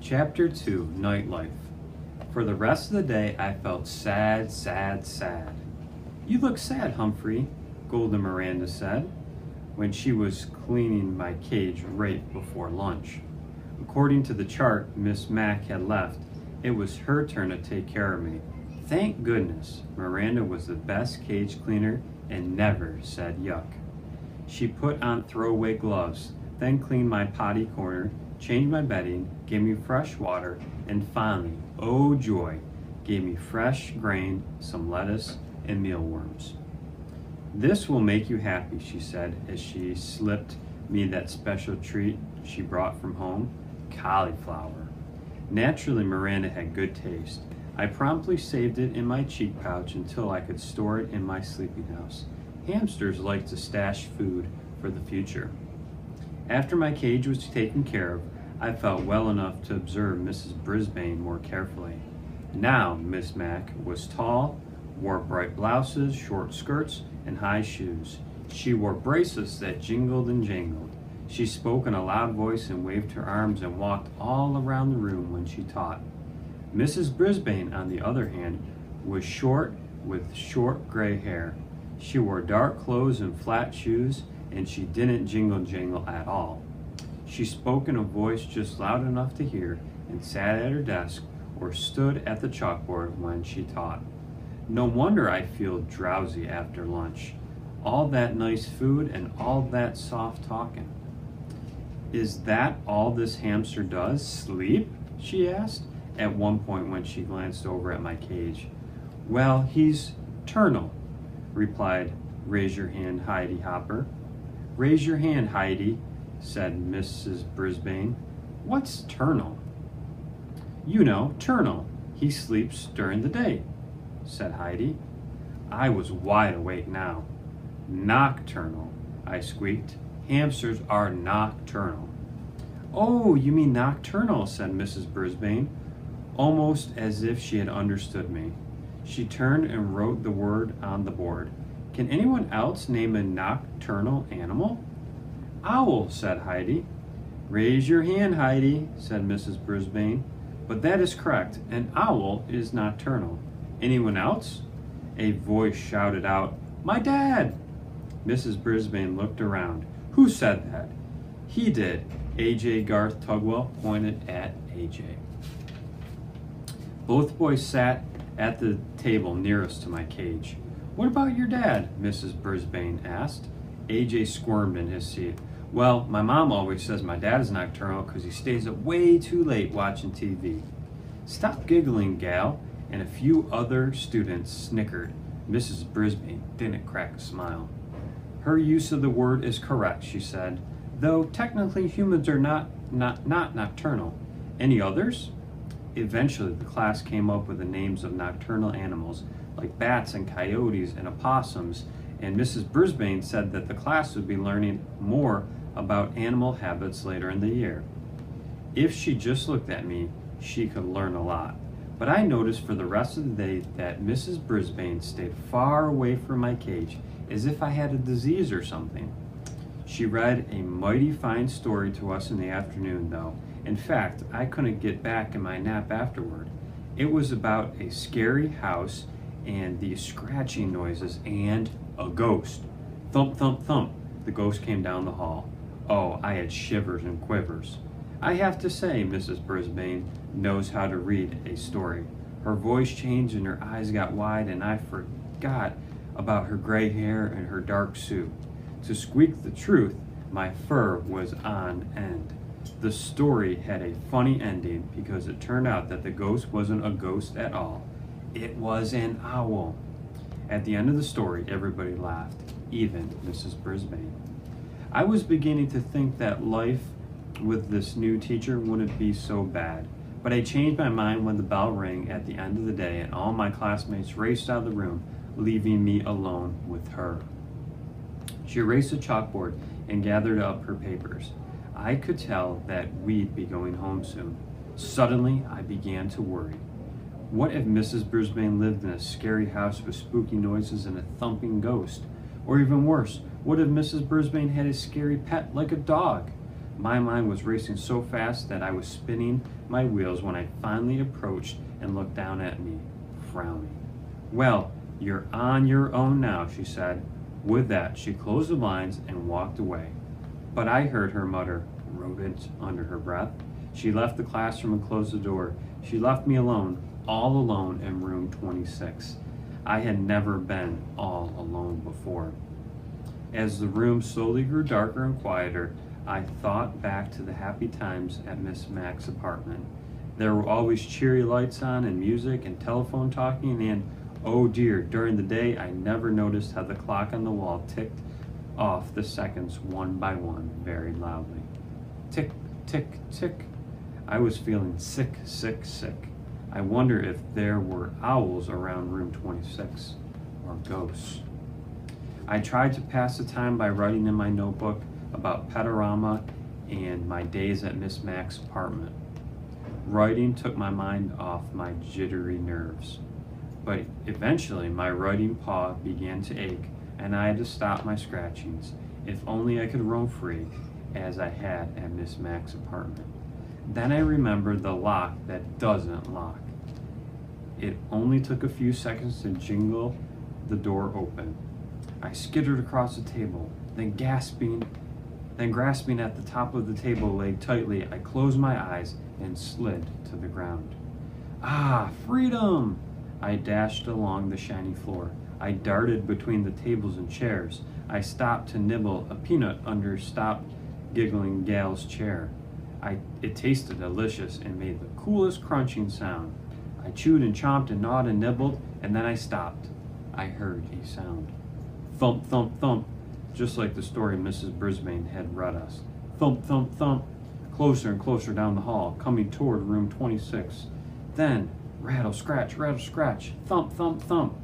Chapter 2, Nightlife. For the rest of the day, I felt sad, sad, sad. "You look sad, Humphrey," Golden Miranda said, when she was cleaning my cage right before lunch. According to the chart Miss Mack had left, it was her turn to take care of me. Thank goodness, Miranda was the best cage cleaner and never said yuck. She put on throwaway gloves, then cleaned my potty corner, changed my bedding, gave me fresh water, and finally, oh joy, gave me fresh grain, some lettuce, and mealworms. "This will make you happy," she said as she slipped me that special treat she brought from home, cauliflower. Naturally, Miranda had good taste. I promptly saved it in my cheek pouch until I could store it in my sleeping house. Hamsters like to stash food for the future. After my cage was taken care of, I felt well enough to observe Mrs. Brisbane more carefully. Now, Miss Mack was tall, wore bright blouses, short skirts, and high shoes. She wore bracelets that jingled and jangled. She spoke in a loud voice and waved her arms and walked all around the room when she taught. Mrs. Brisbane, on the other hand, was short with short gray hair. She wore dark clothes and flat shoes, and she didn't jingle-jangle at all. She spoke in a voice just loud enough to hear and sat at her desk or stood at the chalkboard when she taught. No wonder I feel drowsy after lunch. All that nice food and all that soft talking. "Is that all this hamster does? Sleep?" she asked at one point when she glanced over at my cage. "Well, he's ternal," replied Raise Your Hand Heidi Hopper. "Raise your hand, Heidi," said Mrs. Brisbane. "What's ternal?" "You know, ternal. He sleeps during the day," said Heidi. I was wide awake now. "Nocturnal," I squeaked. "Hamsters are nocturnal." "Oh, you mean nocturnal," said Mrs. Brisbane, almost as if she had understood me. She turned and wrote the word on the board. "Can anyone else name a nocturnal animal?" "Owl," said Heidi. "Raise your hand, Heidi," said Mrs. Brisbane. "But that is correct. An owl is nocturnal. Anyone else?" A voice shouted out, "My dad!" Mrs. Brisbane looked around. "Who said that?" "He did." A.J. Garth Tugwell pointed at A.J. Both boys sat at the table nearest to my cage. "What about your dad?" Mrs. Brisbane asked. A.J. squirmed in his seat. "Well, my mom always says my dad is nocturnal because he stays up way too late watching TV." "Stop giggling, gal," and a few other students snickered. Mrs. Brisbane didn't crack a smile. "Her use of the word is correct," she said, "though technically humans are not nocturnal. Any others?" Eventually, the class came up with the names of nocturnal animals, like bats and coyotes and opossums, and Mrs. Brisbane said that the class would be learning more about animal habits later in the year. If she just looked at me, she could learn a lot. But I noticed for the rest of the day that Mrs. Brisbane stayed far away from my cage, as if I had a disease or something. She read a mighty fine story to us in the afternoon, though. In fact, I couldn't get back in my nap afterward. It was about a scary house and these scratching noises and a ghost. Thump, thump, thump. The ghost came down the hall. Oh, I had shivers and quivers. I have to say, Mrs. Brisbane knows how to read a story. Her voice changed and her eyes got wide, and I forgot about her gray hair and her dark suit. To squeak the truth, my fur was on end. The story had a funny ending because it turned out that the ghost wasn't a ghost at all. It was an owl. At the end of the story, everybody laughed, even Mrs. Brisbane. I was beginning to think that life with this new teacher wouldn't be so bad, but I changed my mind when the bell rang at the end of the day and all my classmates raced out of the room, leaving me alone with her. She erased the chalkboard and gathered up her papers. I could tell that we'd be going home soon. Suddenly, I began to worry. What if Mrs. Brisbane lived in a scary house with spooky noises and a thumping ghost? Or even worse, what if Mrs. Brisbane had a scary pet like a dog? My mind was racing so fast that I was spinning my wheels when I finally approached and looked down at me, frowning. "Well, you're on your own now," she said. With that, she closed the blinds and walked away. But I heard her mutter, "Rodent," under her breath. She left the classroom and closed the door. She left me alone, all alone in room 26. I had never been all alone before. As the room slowly grew darker and quieter, I thought back to the happy times at Miss Mack's apartment. There were always cheery lights on and music and telephone talking, and oh dear, during the day I never noticed how the clock on the wall ticked off the seconds one by one very loudly. Tick, tick, tick. I was feeling sick, sick, sick. I wonder if there were owls around room 26 or ghosts. I tried to pass the time by writing in my notebook about Petorama and my days at Miss Mack's apartment. Writing took my mind off my jittery nerves. But eventually my writing paw began to ache and I had to stop my scratchings. If only I could roam free as I had at Miss Mack's apartment. Then I remembered the lock that doesn't lock. It only took a few seconds to jingle the door open. I skittered across the table, then grasping at the top of the table leg tightly, I closed my eyes and slid to the ground. Ah, freedom! I dashed along the shiny floor. I darted between the tables and chairs. I stopped to nibble a peanut under Stop Giggling Gal's chair. It tasted delicious and made the coolest crunching sound. I chewed and chomped and gnawed and nibbled, and then I stopped. I heard a sound. Thump, thump, thump, just like the story Mrs. Brisbane had read us. Thump, thump, thump, closer and closer down the hall, coming toward room 26. Then, rattle, scratch, thump, thump, thump.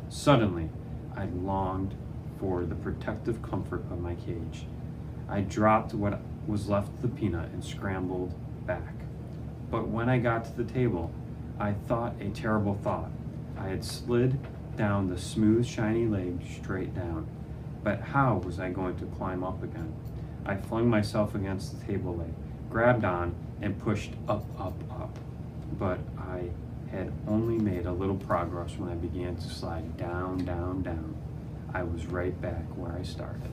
Suddenly, I longed for the protective comfort of my cage. I dropped what was left of the peanut and scrambled back. But when I got to the table, I thought a terrible thought. I had slid down the smooth, shiny leg straight down. But how was I going to climb up again? I flung myself against the table leg, grabbed on, and pushed up, up, up. But I had only made a little progress when I began to slide down, down, down. I was right back where I started.